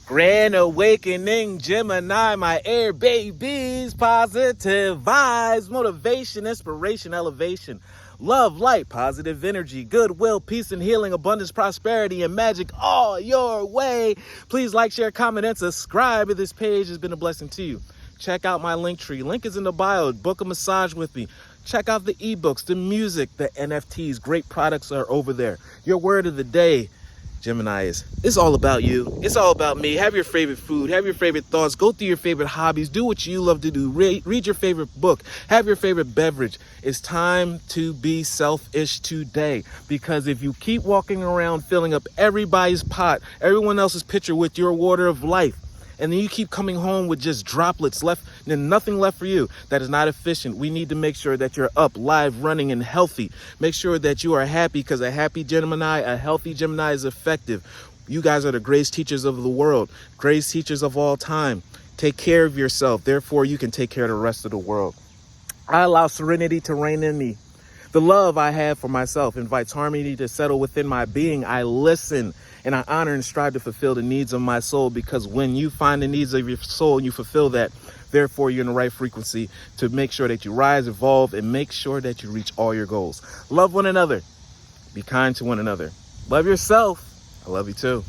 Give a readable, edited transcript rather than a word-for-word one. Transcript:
Grand awakening, Gemini, my air babies, positive vibes, motivation, inspiration, elevation, love, light, positive energy, goodwill, peace and healing, abundance, prosperity, and magic all your way. Please like, share, comment, and subscribe if this page has been a blessing to you. Check out my LinkTree. Link is in the bio. Book a massage with me. Check out the ebooks, the music, the NFTs. Great products are over there. Your word of the day, Gemini, it's all about you. It's all about me. Have your favorite food. Have your favorite thoughts. Go through your favorite hobbies. Do what you love to do. Read your favorite book. Have your favorite beverage. It's time to be selfish today. Because if you keep walking around filling up everybody's pot, everyone else's pitcher with your water of life, and then you keep coming home with just droplets left and nothing left for you, that is not efficient. We need to make sure that you're up, live, running, and healthy. Make sure that you are happy, because a happy Gemini, a healthy Gemini is effective. You guys are the greatest teachers of the world, greatest teachers of all time. Take care of yourself. Therefore, you can take care of the rest of the world. I allow serenity to reign in me. The love I have for myself invites harmony to settle within my being. I listen and I honor and strive to fulfill the needs of my soul, because when you find the needs of your soul and you fulfill that, therefore you're in the right frequency to make sure that you rise, evolve, and make sure that you reach all your goals. Love one another. Be kind to one another. Love yourself. I love you too.